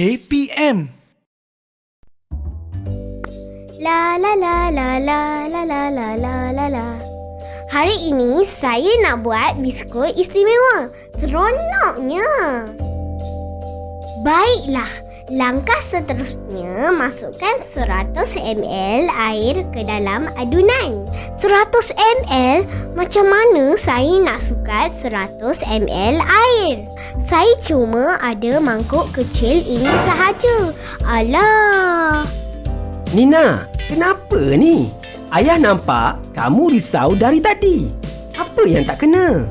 KPM. La la la la la la la la la la la. Hari ini saya nak buat biskut istimewa. Seronoknya. Baiklah, langkah seterusnya masukkan 100 ml air ke dalam adunan. 100 ml? Macam mana saya nak sukat 100 ml air? Saya cuma ada mangkuk kecil ini sahaja. Alah. Nina, kenapa ni? Ayah nampak kamu risau dari tadi. Apa yang tak kena?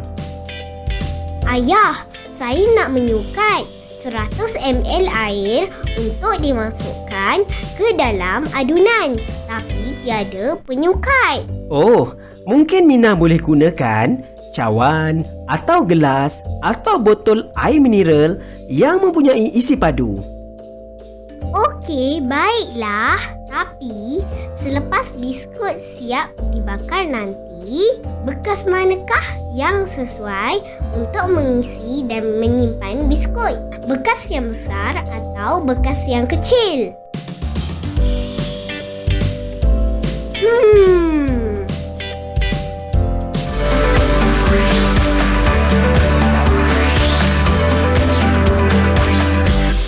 Ayah, saya nak menyukat 100 ml air untuk dimasukkan ke dalam adunan. Tapi tiada penyukat. Oh, mungkin Nina boleh gunakan cawan atau gelas atau botol air mineral yang mempunyai isi padu. Okey, baiklah. Tapi selepas biskut siap dibakar nanti, bekas manakah yang sesuai untuk mengisi dan menyimpan biskut? Bekas yang besar atau bekas yang kecil?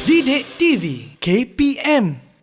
Didik TV KPM.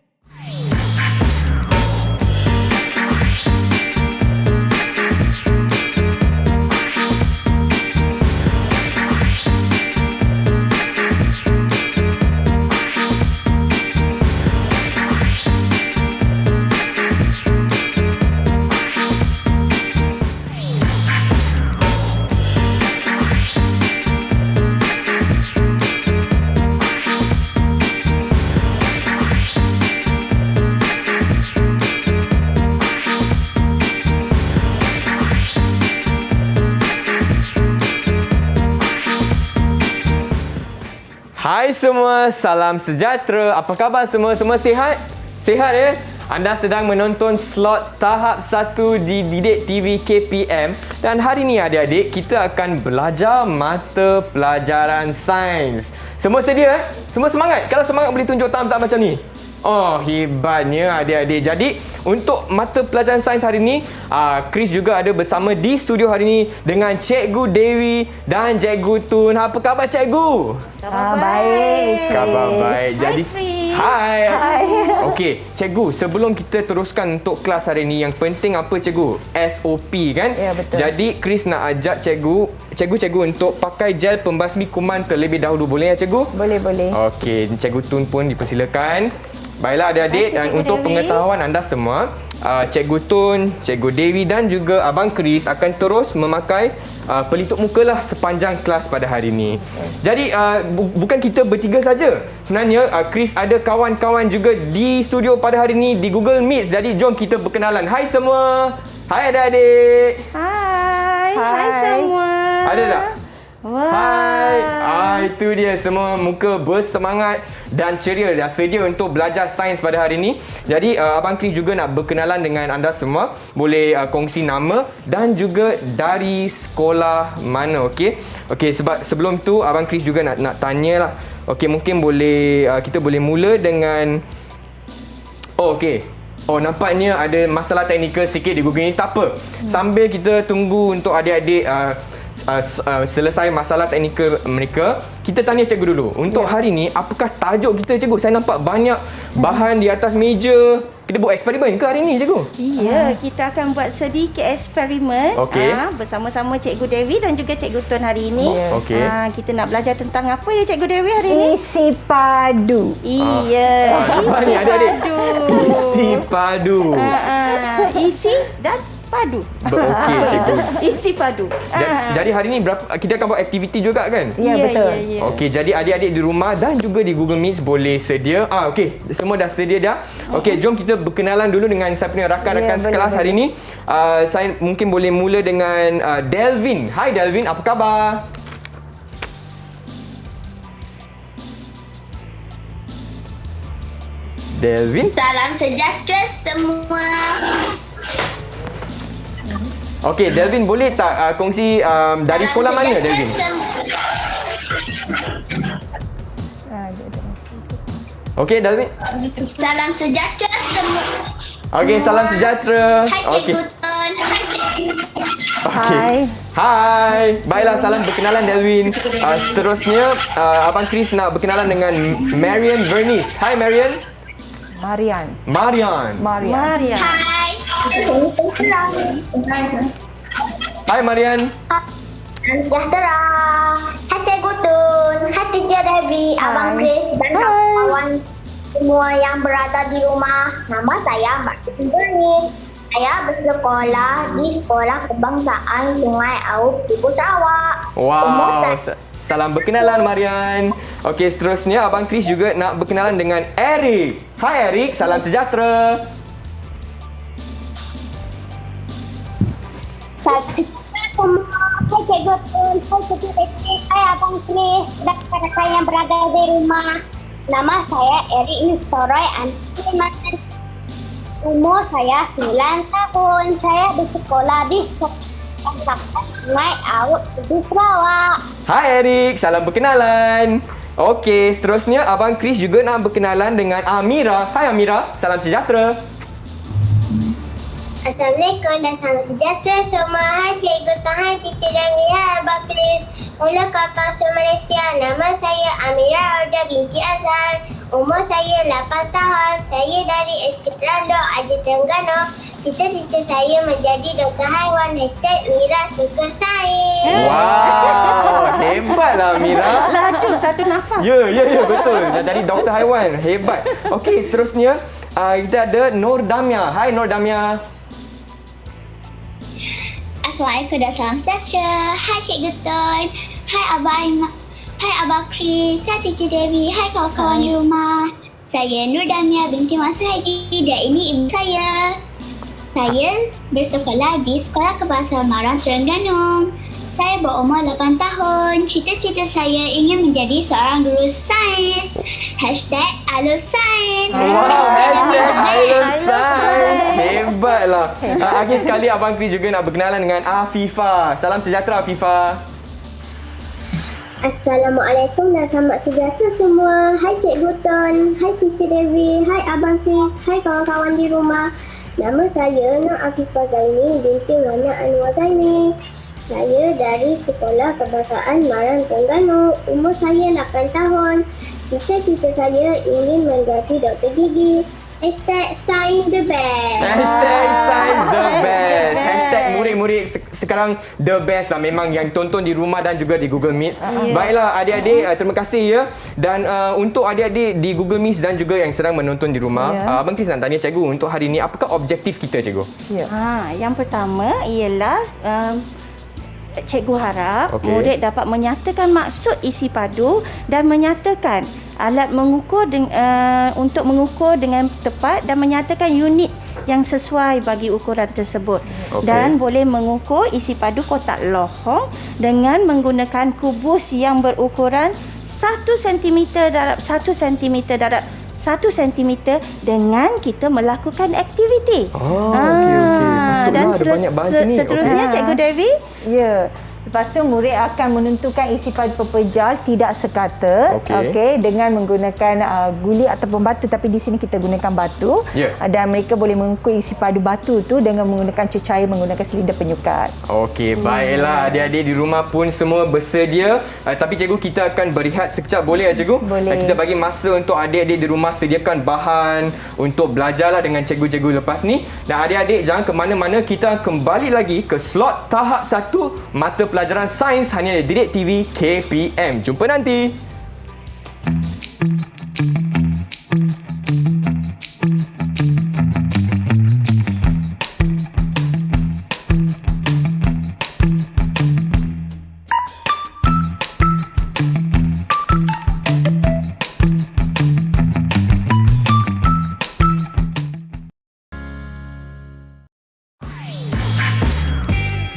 Hai semua, salam sejahtera. Apa khabar semua? Semua sihat? Sihat ya? Anda sedang menonton slot tahap 1 di Didik TV KPM. Dan hari ni adik-adik, kita akan belajar mata pelajaran sains. Semua sedia? Semua semangat? Kalau semangat boleh tunjuk thumbs up macam ni. Oh, hebatnya adik-adik. Jadi, untuk mata pelajaran sains hari ini, Chris juga ada bersama di studio hari ini dengan Cikgu Dewi dan Cikgu Tun. Apa khabar Cikgu? Khabar baik. Khabar baik. Jadi, Chris. Hai. Okey, Cikgu, sebelum kita teruskan untuk kelas hari ini, yang penting apa Cikgu? SOP kan? Ya, betul. Jadi, Chris nak ajak Cikgu untuk pakai gel pembasmi kuman terlebih dahulu. Boleh ya Cikgu? Boleh. Okey, Cikgu Tun pun dipersilakan. Baiklah adik-adik, dan untuk pengetahuan anda semua, Cikgu Tun, Cikgu Dewi dan juga Abang Chris akan terus memakai pelitup muka lah sepanjang kelas pada hari ini. Jadi bukan kita bertiga saja. Sebenarnya Chris ada kawan-kawan juga di studio pada hari ini di Google Meet. Jadi jom kita berkenalan. Hai semua. Hai adik-adik. Hai semua. Ada tak? Wah. Hai. Itu dia, semua muka bersemangat dan ceria, dah sedia untuk belajar sains pada hari ini. Jadi Abang Chris juga nak berkenalan dengan anda semua. Boleh kongsi nama dan juga dari sekolah mana, okey? Okey, sebab sebelum tu Abang Chris juga nak tanyalah. Okey, mungkin boleh kita boleh mula dengan okey. Oh, nampaknya ada masalah teknikal sikit di Google Meet. Tak apa. Sambil kita tunggu untuk adik-adik selesai masalah teknikal mereka, kita tanya cikgu dulu. Untuk hari ni, apakah tajuk kita cikgu? Saya nampak banyak bahan di atas meja. Kita buat eksperimen ke hari ni cikgu? Ya, kita akan buat sedikit eksperimen bersama-sama Cikgu Dewi dan juga Cikgu Tun hari ini. Okey. Kita nak belajar tentang apa ya Cikgu Dewi hari ini? Isi padu. Iya, Apa ni adik-adik? Isi padu. Isi dan padu. Okey cikgu. Isi padu. Jadi hari ni kita akan buat aktiviti juga kan? Ya, betul. Ya. Okey, jadi adik-adik di rumah dan juga di Google Meet boleh sedia. Okey, semua dah sedia dah. Okey, jom kita berkenalan dulu dengan saya punya rakan-rakan sekelas hari ini. Saya mungkin boleh mula dengan Delvin. Hai Delvin, apa khabar? Delvin? Salam sejahtera semua. Okey, Delvin boleh tak kongsi dari sekolah mana Delvin? Okey, Dalvin. Salam sejahtera semua. Okey, salam sejahtera. Hai Okey. Cikgu Tun. Hai Cikgu. Okey. Hai. Baiklah, salam berkenalan Dalvin. Seterusnya, Abang Chris nak berkenalan dengan Marian Vernice. Hai Marian. Marian. Marian. Maria. Hai. Hai Marian. Sejahtera. Hai Cikgu Tun. Hai Teacher Devi, Abang Chris dan kawan-kawan semua yang berada di rumah. Nama saya Martin Bernice. Saya bersekolah di Sekolah Kebangsaan Sungai Aup, Ibu Sarawak. Wow. Salam berkenalan Marian. Okey, seterusnya Abang Chris juga nak berkenalan dengan Eric. Hai Eric, salam sejahtera. Salam semua. Hai Cikgu Tun. Hai Cikgu Devi. Hai Abang Chris dan rakan-rakan yang berada di rumah. Nama saya Eric Nistoroy Antiman. Umur saya 9 tahun. Saya bersekolah di Sekolah Sungai Aup, Ibu Sarawak. Hai Eric, salam berkenalan. Okey, seterusnya Abang Chris juga nak berkenalan dengan Amira. Hai Amira, salam sejahtera. Assalamualaikum dan salam sejahtera semua. Hai Cikgu Tun, hai Teacher Devi, hai Abang Chris. Mula kakak Malaysia. Nama saya Amira Auda binti Azhar. Umur saya 8 tahun. Saya dari SK Terandok, Aceh Terengganu. Cita-cita saya menjadi doktor haiwan. #Mira suka sains. Wow, hebatlah Amira. Laju satu nafas. Ya, betul. Dah jadi doktor haiwan. Hebat. Okey, seterusnya kita ada Nur Damia. Hai Nur Damia. Assalamualaikum dan salam sejahtera. Hai Cikgu Tun. Hai Abang Chris. Hai Teacher Devi. Hai kawan-kawan di rumah. Saya Nur Damia binti Wan Sahaji dan ini ibu saya. Saya bersekolah di Sekolah Kebangsaan Marang Terengganu. Saya berumur 8 tahun. Cita-cita saya ingin menjadi seorang guru sains. #ILoveSains. Wow, #ILoveSains. Hebatlah. Akhir sekali Abang Chris juga nak berkenalan dengan Afifah. Salam sejahtera Afifah. Assalamualaikum dan selamat sejahtera semua. Hai Cikgu Tun, hai Teacher Devi, hai Abang Chris, hai kawan-kawan di rumah. Nama saya Nur Afifah Zaini binti Wana Anwar Zaini. Saya dari Sekolah Kebangsaan Marang Terengganu. Umur saya 8 tahun. Cita-cita saya ingin menjadi doktor gigi. #Science the best. #Science the best. Murid-murid sekarang the best lah. Memang yang tonton di rumah dan juga di Google Meet. Baiklah adik-adik, terima kasih ya. Dan untuk adik-adik di Google Meet dan juga yang sedang menonton di rumah, Abang Chris nak tanya cikgu untuk hari ini, apakah objektif kita cikgu? Yang pertama ialah cikgu harap murid dapat menyatakan maksud isi padu dan menyatakan alat mengukur untuk mengukur dengan tepat dan menyatakan unit yang sesuai bagi ukuran tersebut. Dan boleh mengukur isi padu kotak lohong dengan menggunakan kubus yang berukuran 1 cm darab 1 cm darab 1 cm dengan kita melakukan aktiviti. Okey. Dan ada banyak bahasa ni. Seterusnya Cikgu Devi. Ya. Lepas tu murid akan menentukan isi padu pepejal tidak sekata dengan menggunakan guli ataupun batu, tapi di sini kita gunakan batu. Dan mereka boleh mengukur isi padu batu tu dengan menggunakan cecair menggunakan silinder penyukat. Okey, baiklah adik-adik di rumah pun semua bersedia. Tapi cikgu kita akan berehat sekejap, boleh cikgu? Boleh. Kita bagi masa untuk adik-adik di rumah sediakan bahan untuk belajarlah dengan cikgu-cikgu lepas ni. Dan adik-adik jangan ke mana-mana, kita kembali lagi ke slot tahap 1 mata pelajaran sains hanya di Didik TV KPM. Jumpa nanti.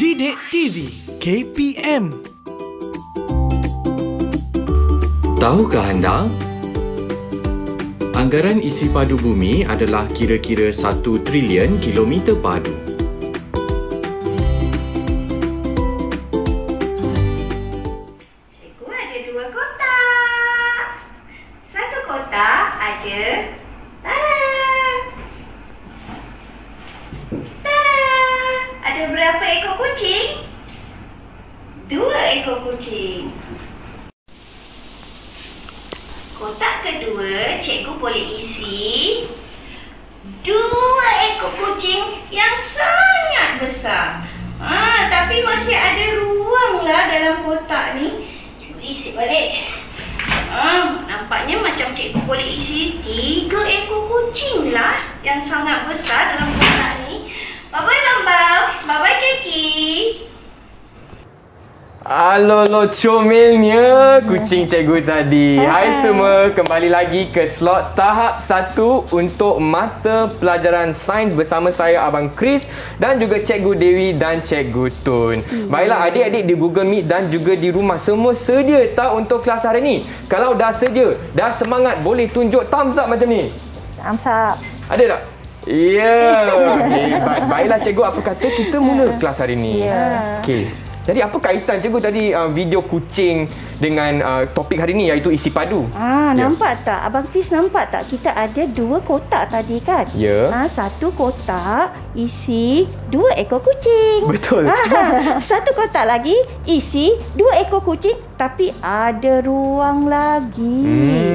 Didik TV KPM. Tahukah anda? Anggaran isi padu bumi adalah kira-kira 1 trilion kilometer padu. Cikgu ada 2 kotak. Satu kotak ada ekor kucing. Kotak kedua, cikgu boleh isi 2 ekor kucing yang sangat besar. Tapi masih ada ruang lah dalam kotak ni. Cikgu isi balik. Nampaknya macam cikgu boleh isi 3 ekor kucing lah yang sangat besar dalam kotak ni. Bye-bye Lambau, bye-bye Keki. Aloh, comelnya kucing cikgu tadi. Hai semua, kembali lagi ke slot tahap 1 untuk mata pelajaran sains bersama saya Abang Chris dan juga Cikgu Dewi dan Cikgu Tun. Baiklah adik-adik di Google Meet dan juga di rumah, semua sedia tak untuk kelas hari ni? Kalau dah sedia, dah semangat, boleh tunjuk thumbs up macam ni. Thumbs up. Ada tak? Ya. Yeah. Baiklah cikgu, apa kata kita mula kelas hari ni? Okey. Jadi apa kaitan cikgu tadi video kucing dengan topik hari ni iaitu isi padu? Nampak tak? Abang Chris nampak tak? Kita ada 2 kotak tadi kan? Ya. Satu kotak isi 2 ekor kucing. Betul. Satu kotak lagi isi 2 ekor kucing tapi ada ruang lagi.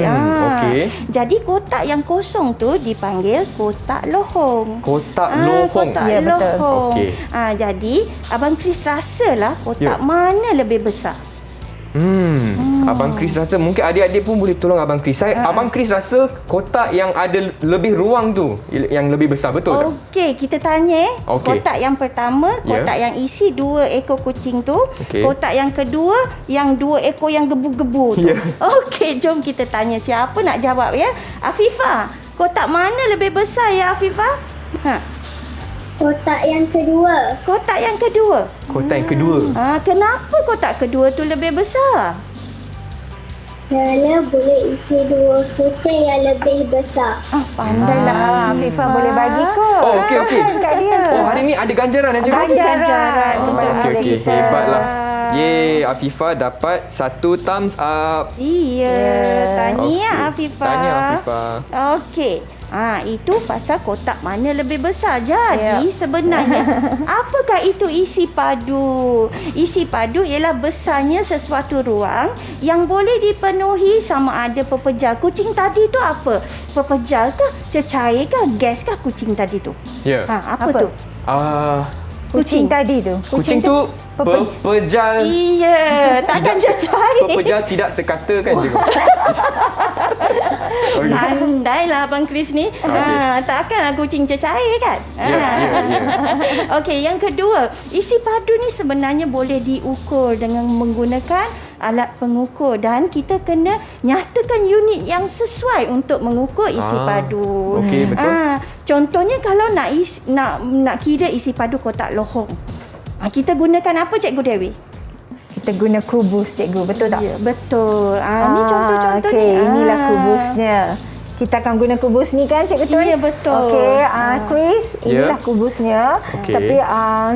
Okey. Jadi kotak yang kosong tu dipanggil kotak lohong. Kotak lohong. Kotak Ya, betul. lohong. Okey. Jadi Abang Chris rasalah kotak mana lebih besar. Abang Chris rasa mungkin adik-adik pun boleh tolong Abang Chris. Abang Chris rasa kotak yang ada lebih ruang tu yang lebih besar, betul tak? Okey, kita tanya Okey. kotak yang pertama, kotak yang isi 2 ekor kucing tu. Okey. Kotak yang kedua, yang 2 ekor yang gebu-gebu tu. Okey, jom kita tanya siapa nak jawab ya. Afifah, kotak mana lebih besar ya Afifah? Kotak yang kedua. Kotak yang kedua. Kotak yang kedua. Kenapa kotak kedua tu lebih besar? Kerana boleh isi 2 kucing yang lebih besar. Pandailah Afifah boleh bagi kot. Oh, okey. Kat dia. Oh, hari ni ada ganjaran ya cikgu? Ada ganjaran untuk Okey, Afifah. hebatlah. Yeay, Afifah dapat 1 thumbs up. Iya, tahniah Okey. Afifah. Tahniah Afifah. Okey. Itu pasal kotak mana lebih besar. Jadi sebenarnya apakah itu isi padu? Isi padu ialah besarnya sesuatu ruang yang boleh dipenuhi sama ada pepejal. Kucing tadi tu apa? Pepejal kah? Cecair kah? Gas kah kucing tadi tu? Ya. Apa tu? Kucing tadi tu. Kucing tu pepejal. Iya, takkan cecair. Pepejal tidak sekata kan cikgu? Pandailah Abang Chris ni. Takkanlah kucing cecair kan? Ya. Okey, yang kedua, isi padu ni sebenarnya boleh diukur dengan menggunakan alat pengukur dan kita kena nyatakan unit yang sesuai untuk mengukur isi padu. Okey, betul. Contohnya kalau nak kira isi padu kotak lohong. Kita gunakan apa Cikgu Dewi? Kita guna kubus cikgu, betul tak? Ya, betul. Ni contoh-contoh ni. Inilah kubusnya. Kita akan guna kubus ni kan Cikgu Tun? Ya, betul. Okey, Chris, inilah kubusnya. Okey. Tapi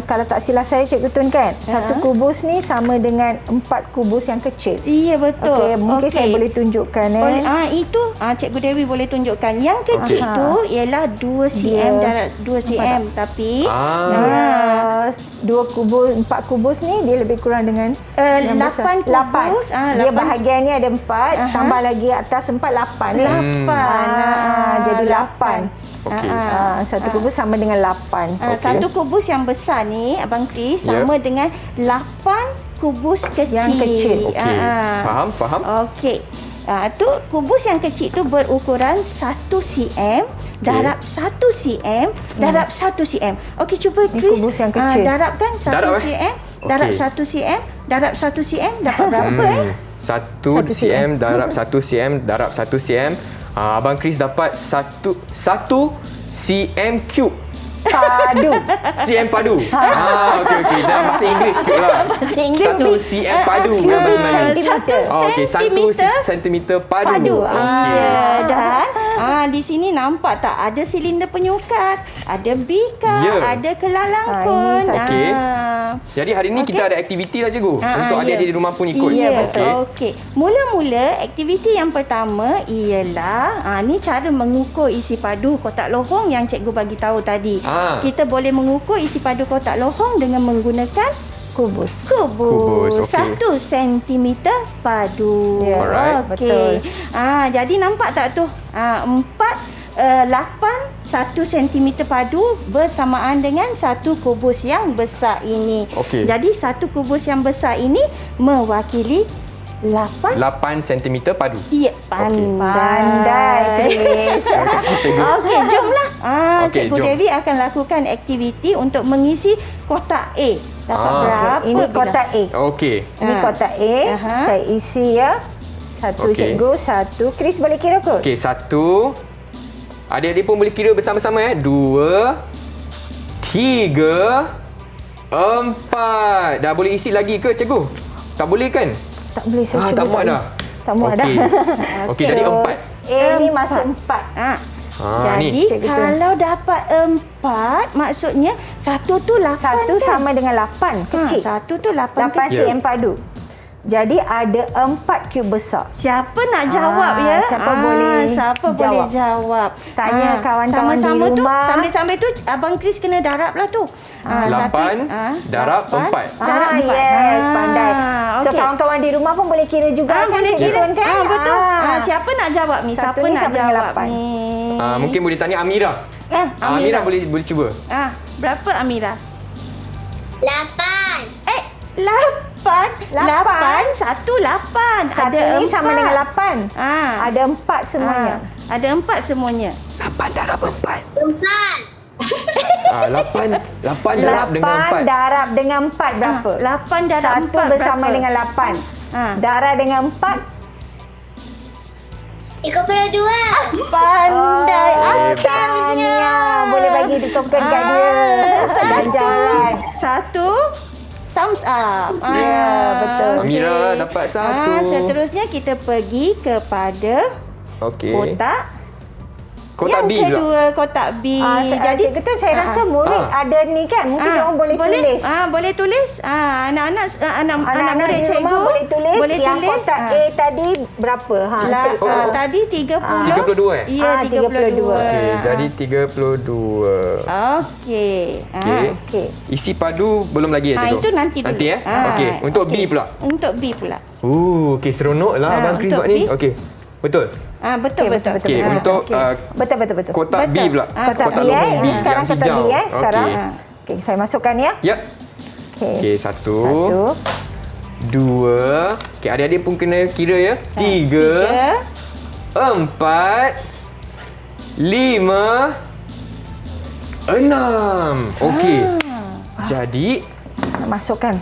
kalau tak silap saya Cikgu Tun kan, satu kubus ni sama dengan 4 kubus yang kecil. Iya, betul. Okey, mungkin saya boleh tunjukkan Itu Cikgu Dewi boleh tunjukkan. Yang kecil tu ialah 2 cm darab 2 cm tapi 4 kubus ni dia lebih kurang dengan 8 kubus. Dia bahagian ni ada 4, tambah lagi atas 4, 8. Jadi 8. Okey. Satu kubus sama dengan 8. Satu kubus yang besar ni Abang Chris sama dengan 8 kubus kecil. Yang kecil. Okey. Faham. Okey. Tu kubus yang kecil tu berukuran 1 cm darab 1 cm darab 1 cm. Okey, cuba Chris. Kubus yang kecil. Darabkan 1 cm darab 1 cm darab 1 cm dapat berapa 1 cm darab 1 cm darab 1 cm. Abang Chris dapat 1 cm cube. Padu. cm padu. Okey. Dalam bahasa Inggeris sikit lah. Bahasa Inggeris 1 cm padu dalam bahasa Melayu. Okey, 1 sentimeter padu. Okey. Dan di sini nampak tak ada silinder penyukat, ada bika, ada kelalangkon. Okey. Jadi hari ni kita ada aktiviti lah cikgu untuk adik-adik di rumah pun ikut. Ya, betul. Okey. Mula-mula aktiviti yang pertama ialah ni cara mengukur isi padu kotak lohong yang cikgu bagi tahu tadi. Kita boleh mengukur isi padu kotak lohong dengan menggunakan Kubus. Kubus, okey. 1 sentimeter padu. Ya, alright. Okey. Jadi nampak tak tu? 8 1 cm padu bersamaan dengan 1 kubus yang besar ini. Okey. Jadi 1 kubus yang besar ini mewakili 8 cm padu. Ya, Pandai, Chris. Cikgu. Okey, jomlah. Okey, Cikgu jom. Devi akan lakukan aktiviti untuk mengisi kotak A. Dapat berapa? Ini kotak A. Okey. Ini kotak A. Aha. Saya isi ya. Satu Okey. cikgu, satu. Chris boleh kira kot? Okey, 1. Adik-adik pun boleh kira bersama-sama 2, 3, 4. Dah boleh isi lagi ke cikgu? Tak boleh kan? Tak boleh saya cuba. Tak muat dah. Tak muat dah. Okey, jadi 4. A ni masuk 4. Jadi ni. kalau dapat 4, maksudnya 1 tu 8 Satu kan? sama dengan 8 kecil. 1 tu 8 8 kecil. cm padu. Jadi ada 4 cube besar. Siapa nak jawab ya? Siapa boleh Siapa jawab? boleh jawab? Tanya kawan-kawan di sama-sama tu, rumah. sambil-sambil tu Abang Chris kena darab lah tu. 8 darab 4. Darab 4. Yes, pandai. So okey. kawan-kawan di rumah pun boleh kira juga kan? Boleh Cikgu kira. Tun, kan? Betul. Siapa nak jawab ni? Satu Siapa ni nak sama dengan jawab 8. ni? Mungkin boleh tanya Amira. Amira boleh cuba. Berapa Amira? 8. 8. 1 8. Satu ni sama dengan 8. Ada Ada 4 semuanya. Ada 4 semuanya. 8 darab 4. 4. 8 darab dengan 4. 8 darab dengan 4 berapa? 8 darab 4 Satu bersama berapa? dengan 8. Darab dengan 4. 32. Pandai akhirnya. Tahniah. Boleh bagi token kat dia. Jalan. 1 thumbs up. Ya, betul. Amira dapat 1. Seterusnya kita pergi kepada Okey. kotak Kotak B yang pula. kedua, kotak B. Jadi betul saya rasa murid ada ni kan. Mungkin orang boleh tulis. Boleh tulis. Anak-anak Anak-anak murid di cikgu rumah boleh tulis. Boleh yang tulis. kotak A tadi berapa? Cikgu. Tadi 30. 32 Ya, 32. Okey, jadi 32. Okey. Okey. Isi padu belum lagi ya cikgu? Itu nanti dulu. Nanti Okey, untuk B pula. Untuk B pula. Okey, seronok lah Abang Chris untuk buat ni. B. Okey. Betul. Betul. Okey, untuk Betul. kotak B pula. Kotak B lubang B Ini sekarang yang kotak hijau. B sekarang. Okey. Okey, saya masukkan ya. Ya. Okey. Okey, 1, 2. Okey, adik-adik pun kena kira ya. 3, 4, 5, 6. Okey. Jadi Masukkan.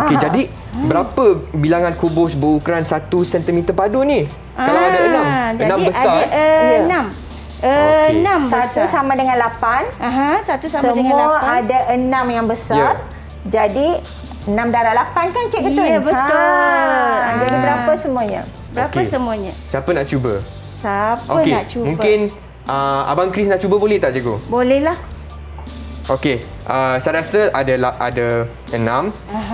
okey, jadi berapa bilangan kubus berukuran 1 cm padu ni? Kalau ada 6. 6 besar. Ada 6. Okey. 6 Satu sama dengan 8. Satu sama dengan Semua 8. ada 6 yang besar. Ya. Jadi 6 darab 8 kan Cikgu Tun? Ya, betul. Jadi berapa semuanya? Berapa Okey. semuanya? Siapa nak cuba? Siapa Okey, nak cuba? mungkin Abang Chris nak cuba boleh tak cikgu? Boleh lah. Okey, saya rasa ada 6.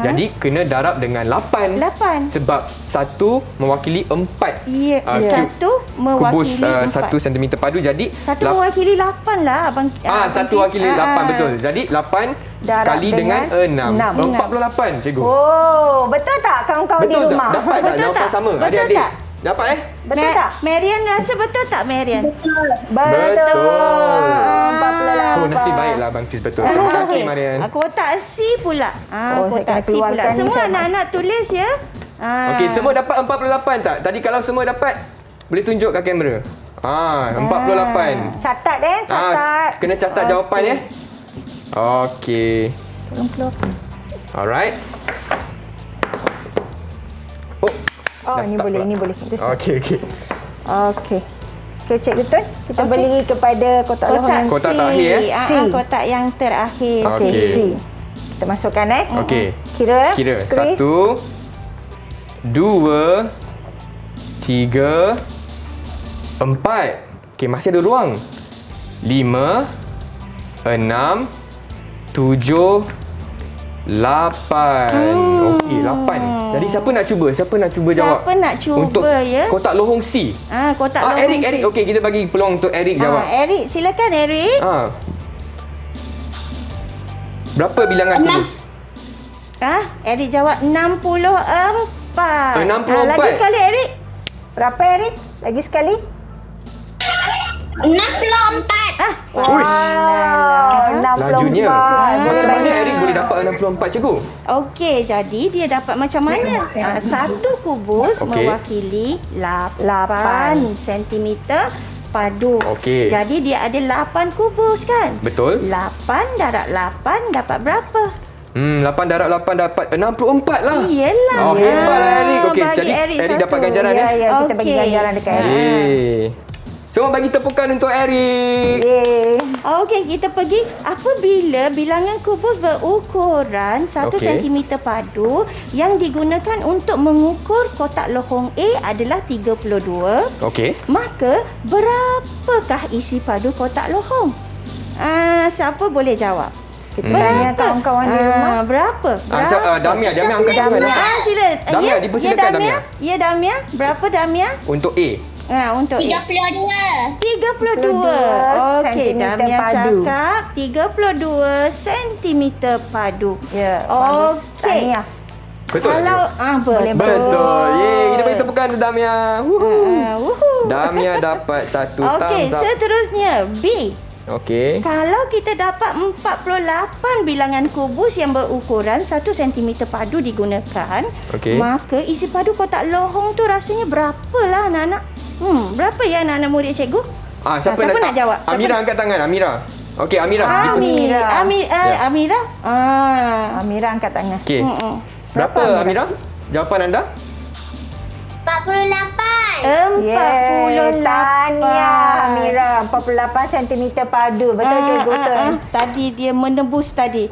Jadi kena darab dengan 8. 8. Sebab 1 mewakili 4. Ya, cube satu kubus mewakili 1 cm padu. Jadi Satu mewakili 8 lah Abang. satu wakili 8 betul. Jadi 8 Darab kali dengan 6. 6. 48 cikgu. Oh, betul tak kawan-kawan di Betul tak? rumah? Dapat tak Betul jawapan tak? sama? Betul Adik-adik. tak? Dapat Betul tak? Marian rasa betul tak Marian? Betul. 48. Oh, nasib baiklah Abang Chris betul. Terima kasih Okey. Marian. Kotak C pula. Oh, saya Kotak kena C pula. keluarkan ni, Semua saya anak-anak tulis ya. Okey, semua dapat 48 tak? Tadi kalau semua dapat, boleh tunjuk kat kamera. 48. Catat catat. Kena catat jawapan ya. Okey. Tolong keluar. Alright. Oh, dah ini start boleh, pula. ini boleh. Okey. Okey. Okey, Cikgu Tun. Kita beli kepada kotak lohong yang Kotak C. terakhir, ya? C. Kotak yang terakhir. Okey. C. Kita masukkan Okey. Kira Kira. Chris. 1, 2, 3, 4. Okey, masih ada ruang. 5, 6, 7, 8. Okey, 8. Jadi siapa nak cuba? Siapa nak cuba jawab? Siapa nak cuba Untuk ya? kotak lohong C. Kotak lohong Eric, C. Eric. Okey, kita bagi peluang untuk Eric jawab. Eric, silakan Eric. Berapa bilangan kubus? Eric jawab 64. 64. Lagi sekali Eric. Berapa Erin? Lagi sekali. 64. Uish. Lajunya. 64. Macam mana Eric boleh dapat 64, cikgu? Okey, jadi dia dapat macam mana? Satu kubus Okey. mewakili 8 cm padu. Okey. Jadi dia ada 8 kubus kan? Betul. 8 darab 8 dapat berapa? 8 darab 8 dapat 64 lah. Iyalah. Oh, hebatlah Eric. Okey, bagi jadi Eric satu. dapat ganjaran Ya, ya. kita bagi Okey. ganjaran dekat Erin. Yeay. Semua bagi tepukan untuk Eric. Yeay. Okey, kita pergi apabila bilangan kubus berukuran 1 Okey. cm padu yang digunakan untuk mengukur kotak lohong A adalah 32, Okey. maka berapakah isi padu kotak lohong? Siapa boleh jawab? Kita tanya kawan-kawan di rumah. Berapa? Damia angkat tangan. Sila. Damia, dipersilakan Damia. Ya, Damia. Berapa Damia? Untuk A. Untuk 32. 32. Okey, sentimeter Damia padu. cakap 32 cm padu. Ya, bagus. Okey. Tahniah. Betul. Kalau Boleh Betul. Yeay, kita bagi tepukan untuk Damia. wuhu. Damia dapat satu Okey, thumbs up. seterusnya B. Okey. Kalau kita dapat 48 bilangan kubus yang berukuran 1 cm padu digunakan, Okey. maka isi padu kotak lohong tu rasanya berapalah anak-anak? Berapa ya anak-anak murid cikgu? Siapa nak jawab? Amira angkat tangan, Amira. Okey, Amira. Amira. Amira? Amira angkat tangan. Okey. Berapa, Berapa Amira? Jawapan anda? 48. 48. Tahniah Amira. 48 cm padu. Betul cikgu betul. Tadi dia menembus tadi.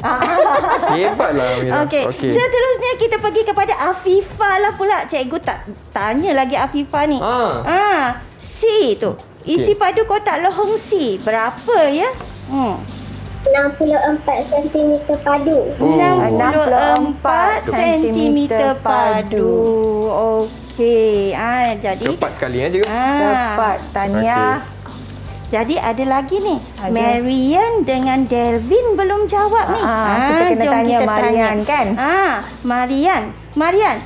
Hebatlah Amira. Okey. Seterusnya kita pergi kepada Afifah lah pula. Cikgu tak tanya lagi Afifah ni. C tu. Isi padu kotak lohong C. Berapa ya? 64 cm padu. 64 cm padu. Okey. Jadi Tepat sekali ya cikgu. Dapat. Tahniah. Jadi ada lagi ni. Ada. Marian dengan Delvin belum jawab ni. Kita kena jom tanya kita Marian kan? Marian.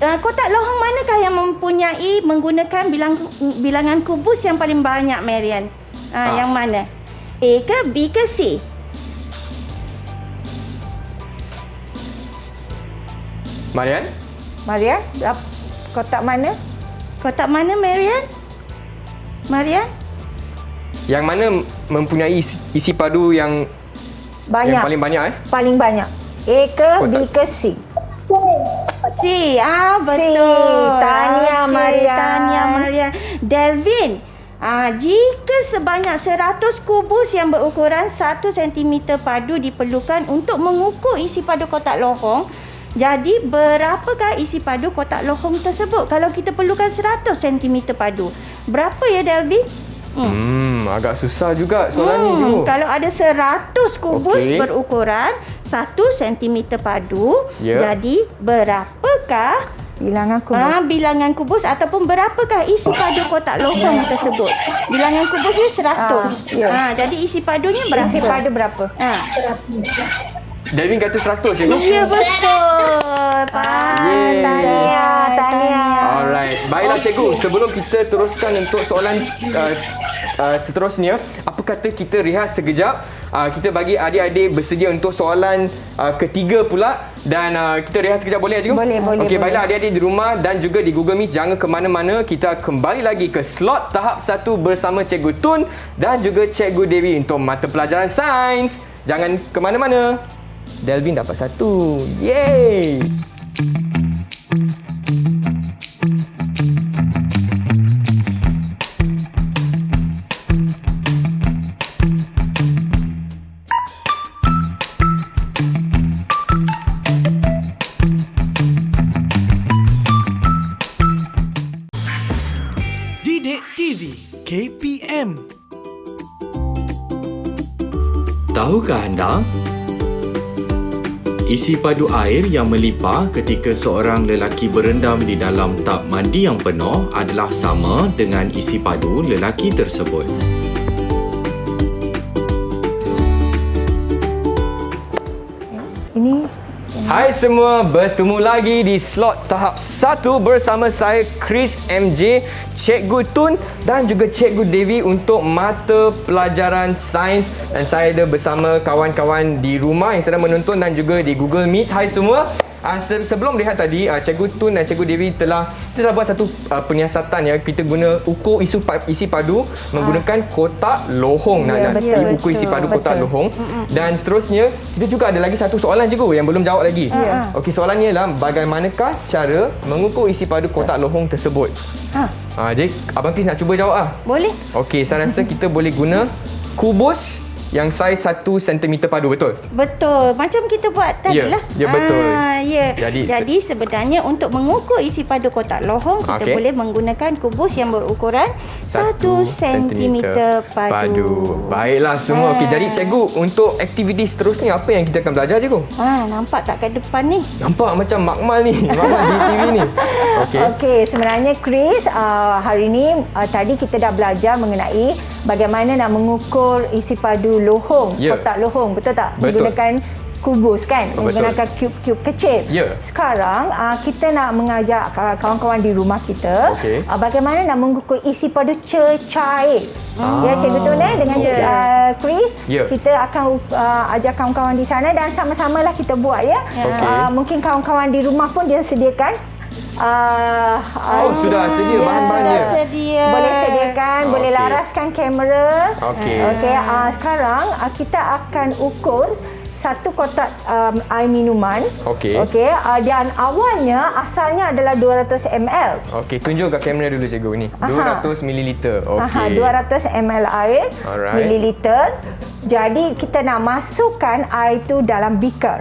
Kotak lohong manakah yang mempunyai menggunakan bilangan kubus yang paling banyak, Marian? Yang mana? A ke B ke C? Marian? Maria, kotak mana? Kotak mana, Marian? Marian? Yang mana mempunyai isi padu yang Banyak. yang paling banyak Paling banyak. A ke B Kotak. ke C? C. Betul. Tahniah, Okey, Marian. Tahniah, Marian. Delvin. Jika sebanyak 100 kubus yang berukuran 1 cm padu diperlukan untuk mengukur isi padu kotak lohong, jadi berapakah isi padu kotak lohong tersebut kalau kita perlukan 100 cm padu? Berapa ya, Delvin? Agak susah juga soalan ni cikgu. Kalau ada 100 kubus Okey. berukuran 1 cm padu, Ya. jadi berapakah Bilangan kubus. bilangan kubus ataupun berapakah isi padu kotak lohong tersebut? Bilangan kubus ni 100. Ya. Jadi isi padunya berapa? Isi padu berapa? Delvin kata 100 cikgu. Ya, betul. Tahniah. Alright. Baiklah cikgu, sebelum kita teruskan untuk soalan seterusnya, apa kata kita rehat sekejap. Kita bagi adik-adik bersedia untuk soalan ketiga pula dan kita rehat sekejap boleh cikgu? Boleh. Okey, baiklah adik-adik di rumah dan juga di Google Meet jangan ke mana-mana. Kita kembali lagi ke slot tahap 1 bersama Cikgu Tun dan juga Cikgu Dewi untuk mata pelajaran sains. Jangan ke mana-mana. Delvin dapat 1. Yeay! Didik TV KPM. Tahukah anda? Isi padu air yang melimpah ketika seorang lelaki berendam di dalam tub mandi yang penuh adalah sama dengan isi padu lelaki tersebut. Ini Hai semua, bertemu lagi di slot tahap 1 bersama saya Chris MJ, Cikgu Tun dan juga Cikgu Devi untuk mata pelajaran sains, dan saya ada bersama kawan-kawan di rumah yang sedang menonton dan juga di Google Meet. Hai semua. Sebelum lihat tadi, Cikgu Tun dan Cikgu Devi telah buat satu penyiasatan ya. Kita guna ukur isi padu menggunakan kotak lohong. Ukur isi padu kotak lohong. Dan seterusnya, kita juga ada lagi satu soalan cikgu yang belum jawab lagi. Okey, soalannya ialah bagaimanakah cara mengukur isi padu kotak lohong tersebut? Jadi Abang Chris nak cuba jawab ah? Boleh. Okey, saya rasa kita boleh guna kubus yang saiz 1 cm padu, betul? Betul. Macam kita buat tadi lah. Ya, betul. Jadi sebenarnya untuk mengukur isi padu kotak lohong, kita boleh menggunakan kubus yang berukuran 1 cm padu. Baiklah semua. Okey, jadi cikgu, untuk aktiviti seterusnya apa yang kita akan belajar cikgu? Nampak tak kat depan ni? Nampak macam makmal ni. Makmal di TV ni. Okey, sebenarnya Chris, hari ni tadi kita dah belajar mengenai bagaimana nak mengukur isi padu lohong, kotak lohong, betul tak? Betul. Menggunakan kubus kan, menggunakan kub-kub kecil. Sekarang kita nak mengajak kawan-kawan di rumah kita bagaimana nak mengukur isi padu cecair. Ya, Cikgu Tun dengan Chris, kita akan ajak kawan-kawan di sana dan sama-samalah kita buat ya. Mungkin kawan-kawan di rumah pun dia sediakan sudah sedia bahan-bahannya. Boleh sediakan, boleh laraskan kamera. Sekarang kita akan ukur satu kotak air minuman. Dan awalnya asalnya adalah 200 ml. Tunjuk kat kamera dulu cikgu ni. 200 ml. 200 ml air mililiter. Jadi kita nak masukkan air itu dalam beaker.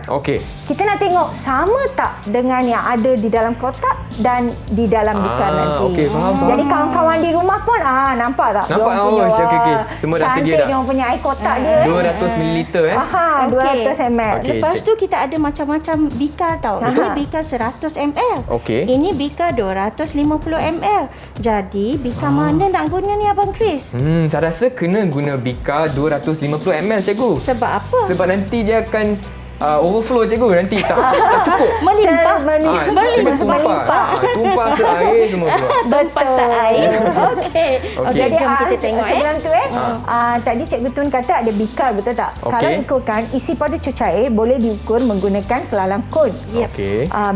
Kita nak tengok sama tak dengan yang ada di dalam kotak dan di dalam beaker nanti. Faham. Jadi kawan-kawan di rumah pun nampak tak? Nampak. Semua dah sedia dah. Cantik dia punya air kotak dia. 200 ml 200 ml. Lepas tu kita ada macam-macam bikar tau. Ini bikar 100 ml. Ini bikar 250 ml. Jadi bikar mana nak guna ni Abang Chris? Saya rasa kena guna bikar 250 ml cikgu. Sebab apa? Sebab nanti dia akan overflow cikgu, nanti tak cukup. Melimpah. Tumpah air semua keluar. Tumpah air. Okey, jom kita tengok sebelum tu tadi Cikgu Tun kata ada bikar, betul tak? Kalau ikutkan isi padu cecair boleh diukur menggunakan pelalang kon.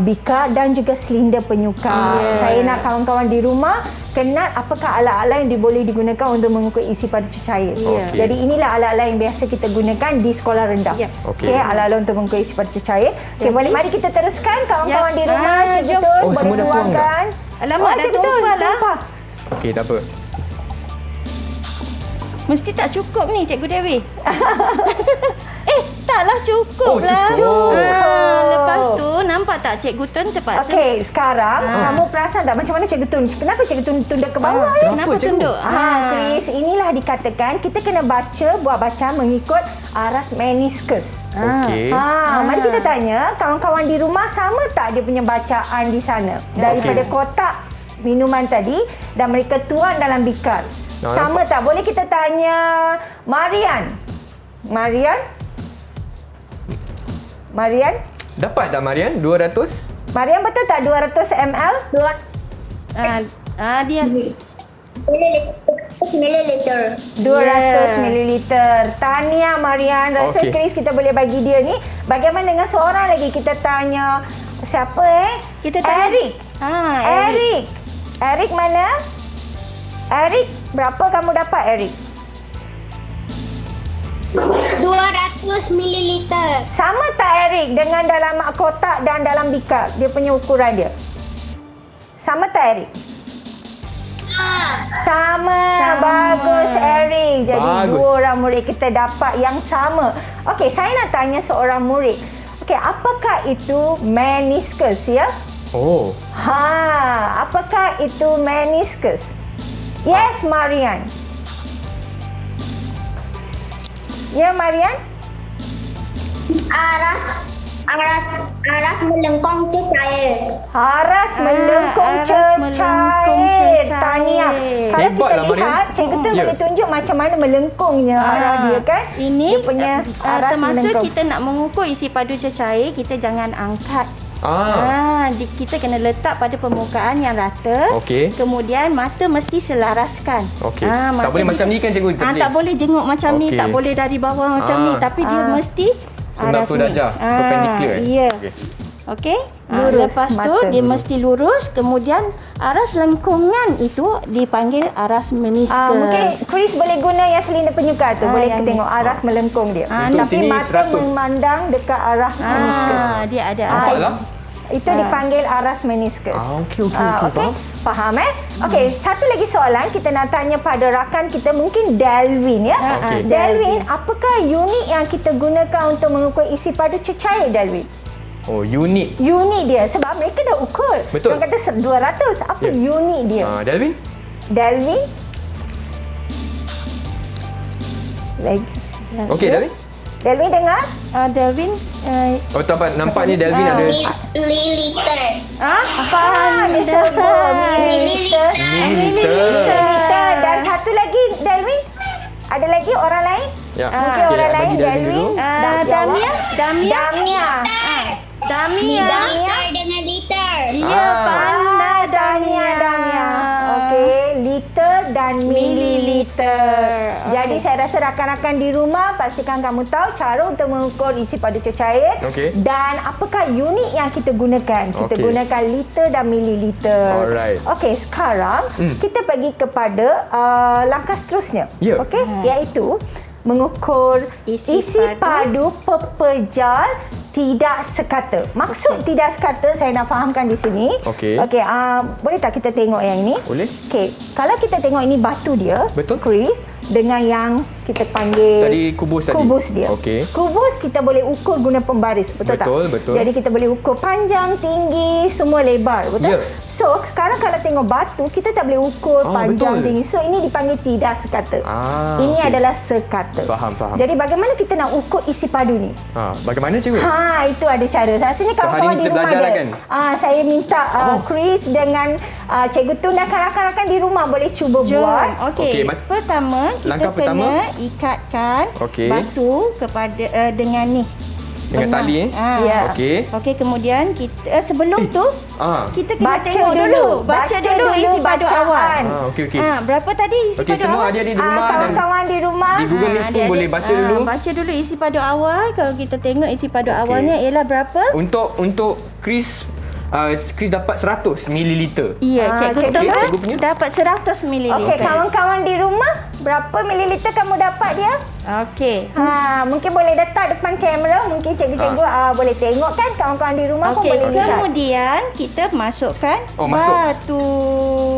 Bikar dan juga silinder penyuka. Saya nak kawan-kawan di rumah kenal apakah alat-alat yang boleh digunakan untuk mengukur isi padu cecair. Jadi inilah alat-alat yang biasa kita gunakan di sekolah rendah. Alat-alat untuk mengukur isi padu cecair. Boleh, mari kita teruskan kawan-kawan di rumah. Cikgu Tun boleh tuangkan. Alamak, dah tumpah lah. Tak apa. Mesti tak cukup ni Cikgu Dewi. Taklah cukup lah. Lepas tu nampak tak Cikgu Tun terpaksa. Sekarang kamu perasan tak macam mana Cikgu Tun? Kenapa Cikgu Tun tunduk ke bawah? Kenapa tunduk? Chris, inilah dikatakan kita kena buat bacaan mengikut aras meniskus. Mari kita tanya kawan-kawan di rumah, sama tak dia punya bacaan di sana daripada kotak minuman tadi dan mereka tuang dalam bikar. Sama tak? Boleh kita tanya Marian. Dapat tak Marian 200? Marian, betul tak 200 ml? Dia 200 mililiter. Tahniah Marian. Rasa Chris kita boleh bagi dia ni. Bagaimana dengan seorang lagi? Kita tanya siapa Kita tanya Eric. Eric mana? Eric, berapa kamu dapat Eric? 200 mililiter. Sama tak Eric dengan dalam kotak dan dalam bikar? Dia punya ukuran dia. Sama tak Eric? Sama. Bagus Eric. Jadi dua orang murid kita dapat yang sama. Saya nak tanya seorang murid. Apakah itu meniskus ya? Apakah itu meniskus? Yes, Marian. Ya, Marian? Aras melengkung cecair. Aras melengkung cecair. tahniah. Kalau Hebatlah, kita lihat, Mariam. Cikgu tu Ya. boleh tunjuk macam mana melengkungnya arah dia kan. Ini dia punya aras semasa melengkung. kita nak mengukur isi padu cecair, kita jangan angkat. Kita kena letak pada permukaan yang rata. Okey. Kemudian mata mesti selaraskan. Okey. Tak boleh macam ni kan, cikgu? Tak boleh jenguk macam ni, Okey. tak boleh dari bawah macam ni, tapi dia mesti 90 darjah, perpendicular. Ya. Okey. Okey. Lurus Lepas tu mata dia dulu. mesti lurus, kemudian aras lengkungan itu dipanggil aras meniskus. Mungkin Chris boleh guna yang silinder penyuka tu. Boleh yang kita tengok aras melengkung dia. Untuk Tapi sini mata 100. memandang dekat arah meniskus. Dia ada Nampaklah. Itu dipanggil aras meniskus. Okey. Okey. Faham Okey, satu lagi soalan kita nak tanya pada rakan kita, mungkin Delvin ya. Okey. Delvin, apakah unit yang kita gunakan untuk mengukur isi padu cecair, Delvin? Oh, unit. Unit dia sebab mereka dah ukur. Betul. Orang kata 200. Apa unit dia? Delvin? Delvin? Lagi. Okey, Delvin? Delvin dengar? Delvin Nampak ni Delvin ada Mililiter. Apa dia sebut? Mililiter. Mililiter. Dan satu lagi, Delvin? Ada lagi orang lain? Ya. Mungkin Okey, orang bagi lain, Delvin Delvin? dulu. Damia. Damia. Dengan liter. Ya, pandai Damia. Okey, liter dan mililiter. Jadi saya rasa rakan-rakan di rumah pastikan kamu tahu cara untuk mengukur isi padu cecair dan apakah unit yang kita gunakan. Kita gunakan liter dan mililiter. Alright. Okey, sekarang kita pergi kepada langkah seterusnya. Okey, iaitu mengukur isi padu pepejal tidak sekata. Maksud tidak sekata saya nak fahamkan di sini. Okey, boleh tak kita tengok yang ini? Boleh. Okey, kalau kita tengok ini batu dia, betul, Chris, dengan yang kita panggil tadi kubus dia. Okey. Kubus kita boleh ukur guna pembaris, betul tak? Betul. Jadi kita boleh ukur panjang, tinggi, semua lebar, betul? So, sekarang kalau tengok batu, kita tak boleh ukur panjang, tinggi. So, ini dipanggil tidak sekata. Ini adalah sekata. Faham. Jadi, bagaimana kita nak ukur isi padu ni? Bagaimana, cikgu? Itu ada cara. Rasanya kawan-kawan di rumah dia. Kan? Saya minta Chris dengan Cikgu Tun dan rakan-rakan di rumah boleh cuba buat. Okey. Pertama, kita kena ikatkan batu kepada dengan ni. Dengan tali Okey, kemudian kita sebelum tu kita kena baca tengok dulu. Baca dulu isi padu awal. Okey. Berapa tadi isi padu semua awal? adik-adik di rumah kawan-kawan di rumah di Google List pun boleh baca dulu. Baca dulu isi padu awal. Kalau kita tengok isi padu awalnya ialah berapa? Untuk Chris dapat 100 mililiter. Ya, cikgu punya dapat 100 mililiter. Okey, kawan-kawan di rumah berapa mililiter kamu dapat dia? Okey. Mungkin boleh letak depan kamera, mungkin cikgu-cikgu boleh tengok kan, kawan-kawan di rumah pun boleh lihat. Kemudian kita masukkan batu.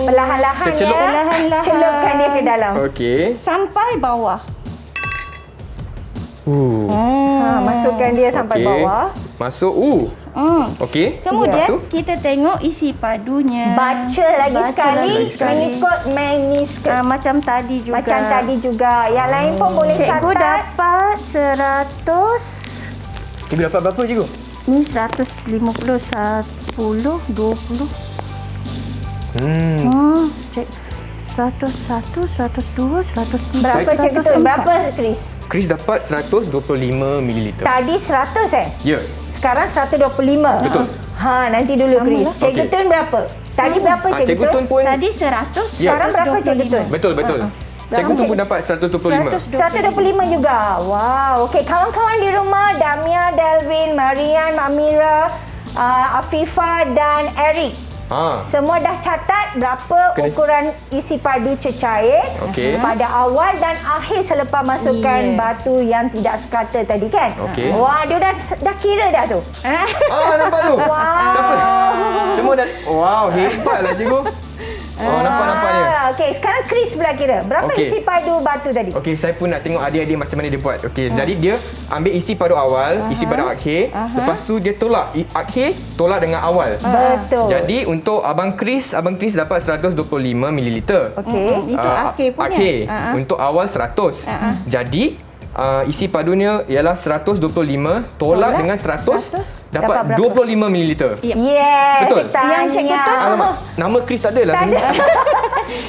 Perlahan-lahan Perlahan-lahan. celupkan dia ke dalam. Okey. Sampai bawah. Masukkan dia sampai bawah. Masuk. Okey. Kemudian kita tengok isi padunya. Baca lagi sekali mengikut meniskus. Macam tadi juga. Yang lain pun boleh catat. Cikgu dapat 100. Cikgu dapat berapa, cikgu? Ni 150, 10, 20. 101, 102, 103. Berapa cikgu tu? Berapa, Chris? Chris dapat 125 mililiter. Tadi 100 Ya. Sekarang 125. Betul. Nanti dulu Chris. Cikgu Tun berapa? Tadi berapa Cikgu Tun pun tadi 100. Sekarang berapa Cikgu Tun? Betul. Cikgu Tun pun dapat 125. 125 juga. Wow. Okey, kawan-kawan di rumah, Damia, Delvin, Marian, Amira, Afifah dan Eric. Semua dah catat berapa ukuran isi padu cecair pada awal dan akhir selepas masukkan batu yang tidak sekata tadi kan? Wah, dia dah kira dah tu. Nampak tu? Wow. Semua dah. Wow, hebatlah cikgu. Nampak dia. Okey, sekarang Chris pula kira. Berapa isi padu batu tadi? Okey, saya pun nak tengok adik-adik macam mana dia buat. Okey, jadi dia ambil isi padu awal, isi padu akhir. Lepas tu dia tolak akhir, tolak dengan awal. Betul. Jadi untuk Abang Chris dapat 125 mililiter. Okey. Itu akhir punya. Akhir. Untuk awal 100. Jadi isi padunya ialah 125 tolak dengan 100 dapat 25 mililiter. Yes. Betul. Yang Cikgu tu Alamak, nama Chris tak ada lah.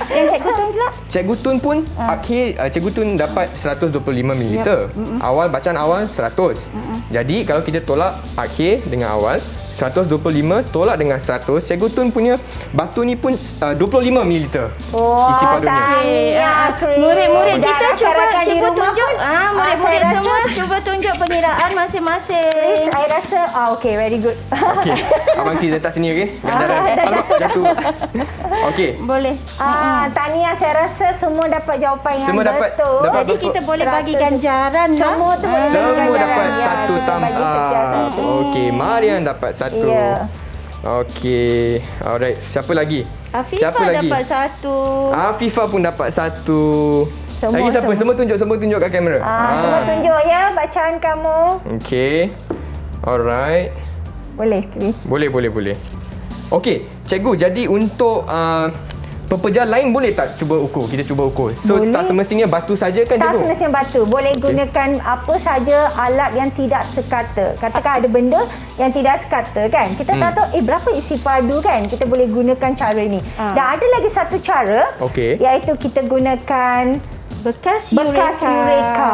Yang Cikgu Tun pula? Cikgu Tun pun akhir Cikgu Tun dapat 125 ml. Awal bacaan awal 100. Jadi kalau kita tolak akhir dengan awal 125 tolak dengan 100, Cikgu Tun punya batu ni pun 25 ml. Isi padunya. Murid-murid kita cuba tunjuk. Murid-murid semua cuba tunjuk peniraan masing-masing. Saya rasa okey, very good. Okey. Abang Chris letak sini okey. Gandaran. Alamak, jatuh. Okey. Boleh. Tahniah, saya rasa semua dapat jawapan yang Semua dapat- betul. dapat Jadi kita boleh bagi ganjaran lah. Semua tu boleh Semua ganjaran. dapat Ya, 1 thumbs bagi setiap up. satu. Okey, Marian dapat 1. Ya. Okey. Alright, siapa lagi? Afifah Siapa lagi? dapat 1. Afifah pun dapat 1. Semua, Lagi siapa? semua. Semua tunjuk kat kamera. Semua tunjuk ya bacaan kamu. Okey. Alright. Boleh, Kri. Boleh. Okey, cikgu, jadi untuk pepejar lain boleh tak cuba ukur? Kita cuba ukur. So Boleh. tak semestinya batu saja kan, Tak cikgu? semestinya batu. Boleh gunakan apa saja alat yang tidak sekata. Katakan ada benda yang tidak sekata kan. Kita tak tahu berapa isi padu kan. Kita boleh gunakan cara ini. Dan ada lagi satu cara. Okey. Iaitu kita gunakan Bekas Bekas Eureka. Eureka.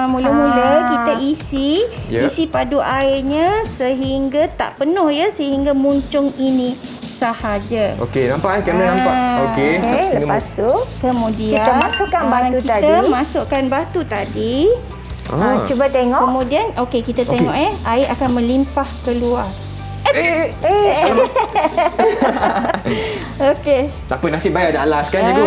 Mula-mula kita isi Ya. isi padu airnya sehingga tak penuh ya, sehingga muncung ini sahaja. Okey, nampak kamera nampak. Okey. Okey, lepas tu Kemudian kita masukkan batu kita tadi. masukkan batu tadi. cuba tengok. Kemudian okey, kita tengok air akan melimpah keluar. Okey. Tak apa, nasib baik ada alas kan, cikgu?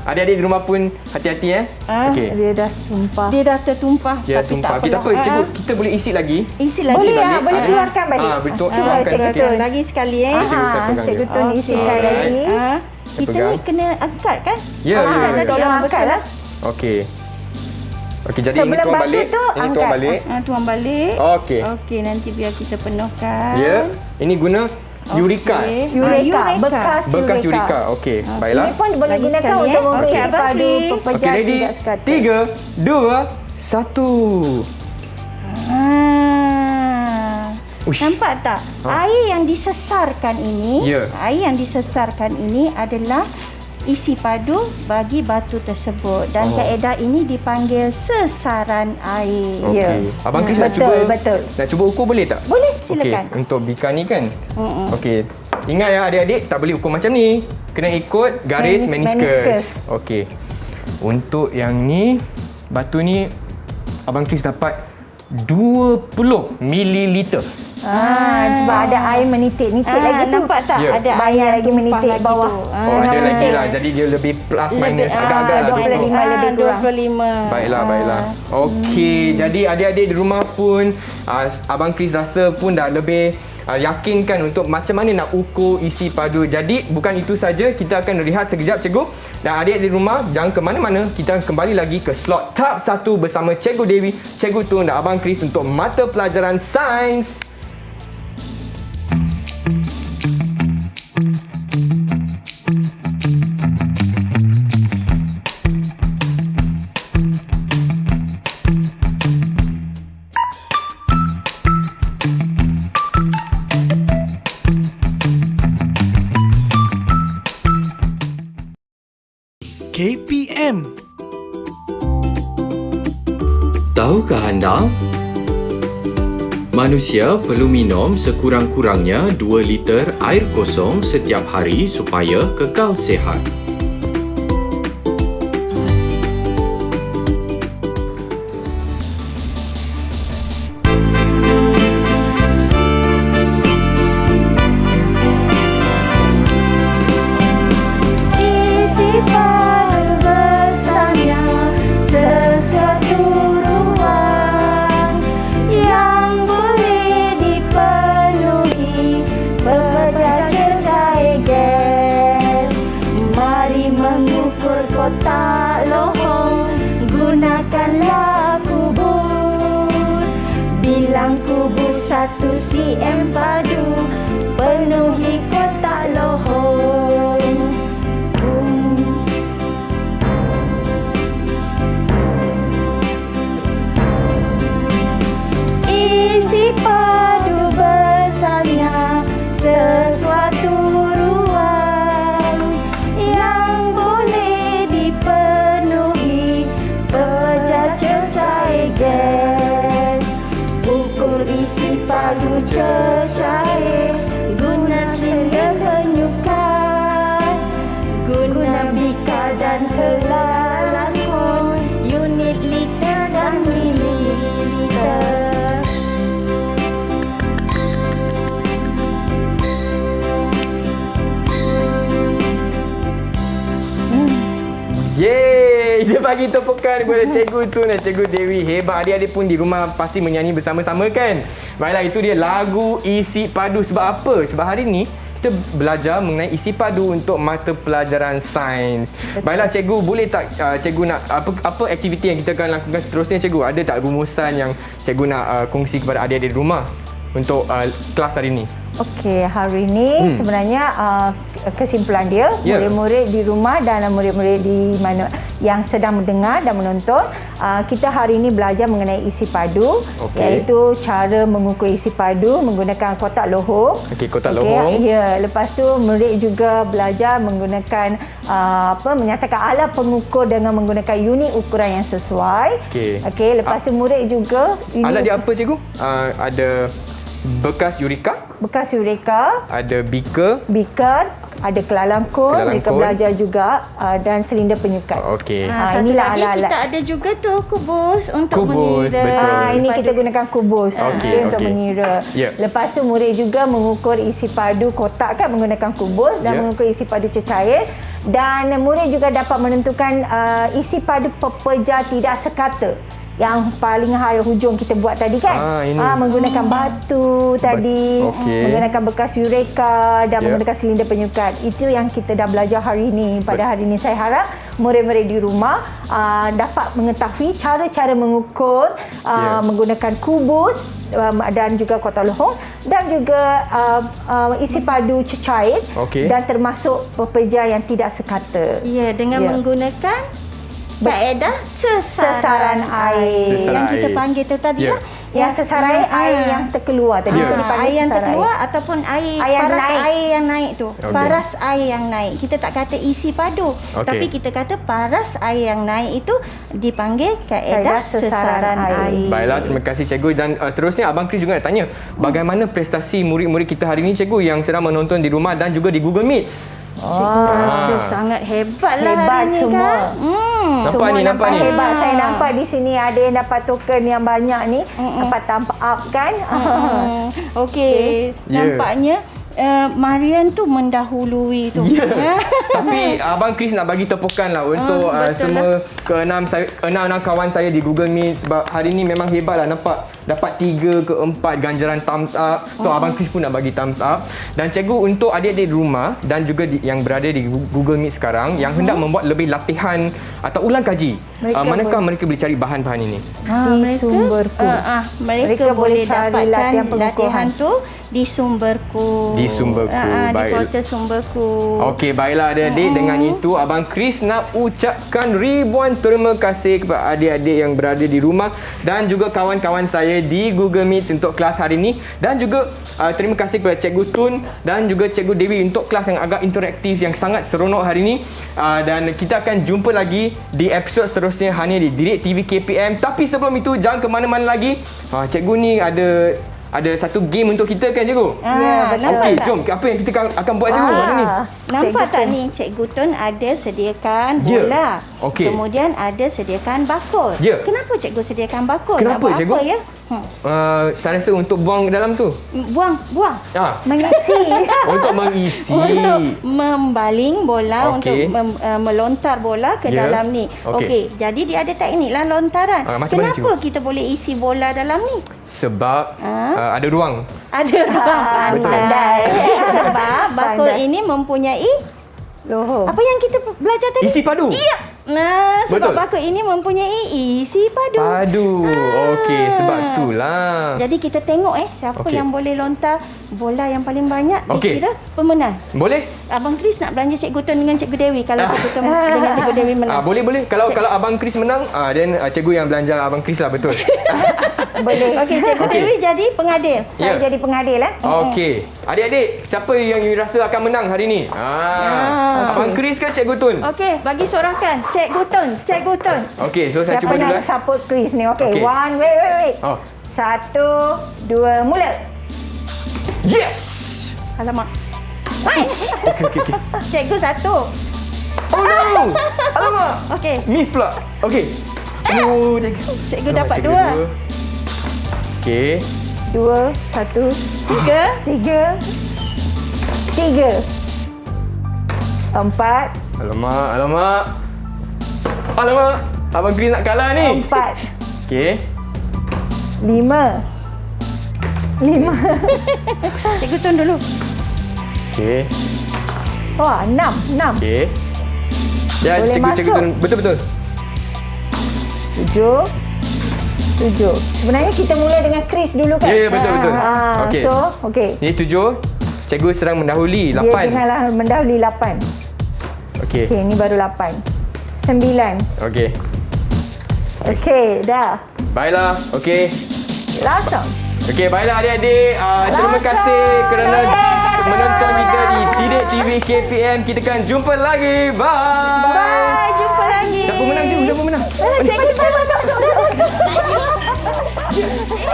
Adik-adik di rumah pun hati-hati Okey. Dia dah tumpah. Dia dah tertumpah. Dia tapi tumpah. tak Kita apa, apalah. cikgu? Kita boleh isi lagi. Isi lagi. Boleh balik. boleh keluarkan balik. Betul. Cuba Keluarkan. Cikgu Okey. Tun. Lagi sekali Cikgu, saya pegang Cikgu dia. Tun isikan Alright. lagi. Kita pegang. ni kena angkat kan? Ya, ya. Tolong angkat lah. Okey. Okey, jadi Sebelum ini tuang batu balik. tu, Ini angkat. tuang balik. Tuang balik. Okey. Okey, nanti biar kita penuhkan. Ya. Ini guna Eureka. Okey. Eureka. Bekas Bekas Eureka. Eureka. Okey, baiklah. Ini pun boleh Lagi gunakan sekali, untuk memberi Okey, isi Abang padu Pri. Okey, pepejar ready? tidak sekata. 3, 2, 1. Uish. Nampak tak? Air yang disesarkan ini, Ya. air yang disesarkan ini adalah isi padu bagi batu tersebut dan kaedah ini dipanggil sesaran air. Okey. Ya. Abang Chris nak Betul, cuba betul. Nak cuba ukur boleh tak? Boleh, silakan. Okey, untuk bika ni kan. Okey. Ingat ya adik-adik, tak boleh ukur macam ni. Kena ikut garis Meniscus. meniscus. Okey. Untuk yang ni, batu ni Abang Chris dapat 20 mililiter. Sebab ada air menitik-nitik lagi tu. Nampak tak? Ya. Ada air Banyak yang lagi tumpah menitik lagi bawah. tu. Oh, ada lagi lah. Jadi dia lebih plus minus agak-agak lah. 25 lebih kurang. 25. Baiklah. Okey, jadi adik-adik di rumah pun Abang Chris rasa pun dah lebih yakinkan untuk macam mana nak ukur isi padu. Jadi bukan itu saja, kita akan rehat sekejap, cikgu. Dan adik-adik di rumah jangan ke mana-mana, kita kembali lagi ke slot tahap 1 bersama Cikgu Dewi, Cikgu Tun dan Abang Chris untuk mata pelajaran sains. KPM. Tahukah anda? Manusia perlu minum sekurang-kurangnya 2 liter air kosong setiap hari supaya kekal sihat. Isi padu besarnya sesuatu ruang yang boleh dipenuhi pepejar cecair gas. Mari mengukur kotak lohong, gunakanlah kubus. Bilang kubus 1 cm padu, penuhi kotak lohong. Isi padu besarnya sesuatu ruang yang cecair, guna silinder penyukat, guna bika dan kelalakon, unit liter dan mililiter. Yeay! Dia bagi tepukan kepada Cikgu Tun dan Cikgu Dewi. Hebat, adik-adik pun di rumah pasti menyanyi bersama-sama kan? Baiklah, itu dia lagu isi padu. Sebab apa? Sebab hari ni kita belajar mengenai isi padu untuk mata pelajaran sains. Baiklah Cikgu, boleh tak Cikgu nak apa aktiviti yang kita akan lakukan seterusnya Cikgu? Ada tak rumusan yang Cikgu nak kongsi kepada adik-adik di rumah untuk kelas hari ini? Okey, hari ini sebenarnya kesimpulan dia, murid-murid di rumah dan murid-murid di mana yang sedang mendengar dan menonton, kita hari ini belajar mengenai isi padu, iaitu cara mengukur isi padu menggunakan kotak lohong. Okey, kotak lohong. Ya, lepas tu murid juga belajar menggunakan menyatakan alat pengukur dengan menggunakan unit ukuran yang sesuai. Okey, lepas tu murid juga alat dia apa Cikgu? Ada bekas Eureka, ada beaker, ada kelalangkun, mereka belajar juga dan silinder penyukat. Okey. Inilah alat-alat. Kita ada juga tu kubus untuk kubus, mengira. Ini kita gunakan kubus untuk mengira. Lepas tu murid juga mengukur isi padu kotak kan menggunakan kubus dan mengukur isi padu cecair. Dan murid juga dapat menentukan isi padu pepeja tidak sekata. Yang paling hujung kita buat tadi kan, menggunakan batu tadi, menggunakan bekas Eureka dan menggunakan silinder penyukat. Itu yang kita dah belajar hari ini. Pada hari ini saya harap murid-murid di rumah dapat mengetahui cara-cara mengukur menggunakan kubus dan juga kotak lohong dan juga isi padu cecair dan termasuk pepeja yang tidak sekata. Ya, dengan menggunakan kaedah sesaran air yang kita panggil tu tadi lah. Yang sesaran air yang terkeluar tadi. Air yang terkeluar ataupun paras air yang naik tu. Paras air yang naik. Kita tak kata isi padu, tapi kita kata paras air yang naik itu dipanggil kaedah sesaran air. Baiklah, terima kasih Cikgu. Dan seterusnya Abang Chris juga nak tanya, bagaimana prestasi murid-murid kita hari ini Cikgu yang sedang menonton di rumah dan juga di Google Meet? Cikgu sangat hebat lah hari ni semua. Kan? Nampak ni. Hebat. Saya nampak di sini ada yang dapat token yang banyak ni. Dapat thumb up kan? Okey. Nampaknya Marian tu mendahului tu. Tapi Abang Chris nak bagi tepukan lah untuk semua keenam kawan saya di Google Meet. Sebab hari ni memang hebat lah, nampak dapat 3 ke 4 ganjaran thumbs up. So Abang Chris pun nak bagi thumbs up. Dan Cikgu, untuk adik-adik di rumah dan juga yang berada di Google Meet sekarang yang hendak membuat lebih latihan atau ulang kaji, manakah mereka boleh cari bahan-bahan ini? Di Sumberku. Mereka boleh dapatkan latihan tu di Sumberku. Di Sumberku. Di portal Sumberku. Okey, baiklah adik-adik. Dengan itu Abang Chris nak ucapkan ribuan terima kasih kepada adik-adik yang berada di rumah dan juga kawan-kawan saya di Google Meet untuk kelas hari ini. Dan juga terima kasih kepada Cikgu Tun dan juga Cikgu Dewi untuk kelas yang agak interaktif yang sangat seronok hari ini. Dan kita akan jumpa lagi di episod seterusnya hanya di Didik TV KPM. Tapi sebelum itu jangan ke mana-mana lagi. Cikgu ni ada satu game untuk kita kan Cikgu? Okey, jom. Apa yang kita akan buat Cikgu hari ni? Nampak tak ni Cikgu Tun ada sediakan bola. Kemudian ada sediakan bakul. Kenapa Cikgu sediakan bakul? Kenapa nak buat Cikgu? Apa ya? Saya rasa untuk buang dalam tu. Buang. Mengisi. Untuk mengisi. Untuk membaling bola, untuk melontar bola ke dalam ni. Okey, jadi dia ada teknik lah lontaran. Kenapa kita boleh isi bola dalam ni? Sebab ada ruang. Ada ruang. Pandai. Sebab bakul ini mempunyai lohong. Apa yang kita belajar tadi? Isi padu. Iya. Sebab bakul ini mempunyai isi padu. Okey, sebab itulah. Jadi kita tengok siapa yang boleh lontar bola yang paling banyak dikira pemenang. Boleh? Abang Chris nak belanja Cikgu Tun dengan Cikgu Dewi kalau Cikgu Tun dengan Cikgu Dewi menang. Boleh. Kalau Abang Chris menang, then Cikgu yang belanja Abang Chris lah, betul. Boleh. Okey, Cikgu Dewi jadi pengadil. Saya jadi pengadil Okey. Adik-adik, siapa yang rasa akan menang hari ni? Abang Chris ke Cikgu Tun? Okey, bagi sorakan. Cikgu Tun. Okey, so saya cuba dulu. Siapa nak support Chris ni? Okey. One, wait. 1, 2, mula. Yes! Alamak. Hai. Okey. Cikgu 1. Oh no! Alamak! Okey. Miss pula. Okey. Oh, Cikgu Alamak, dapat cikgu 2. Okey. 2, 1, 3. 3, 4, Alamak. Abang Chris nak kalah ni. 4, Okey. 5. Cikgu turun dulu. Okey. Wah, 6. Okey. Ya, Boleh cikgu masuk. turun. Betul. 7. Sebenarnya kita mula dengan Chris dulu kan? Ya, betul. Okey. So, okey. Ini 7. Cikgu sedang mendahului 8. Dia tengahlah mendahului 8. Okey. Okey, ini baru 8. 9. Okey. Okey, dah. Baiklah. Okey. Langsung. Okey, baiklah adik-adik. Terima kasih kerana menonton kita di Didik TV KPM. Kita akan jumpa lagi. Bye. Bye, jumpa lagi. Siapa menang, cikgu? Siapa menang? Cikgu masuk.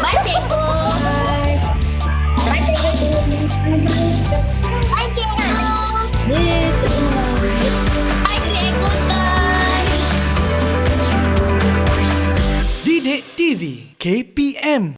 Bye, cikgu. Bye, cikgu. Bye, cikgu. Bye, cikgu. Didik TV KPM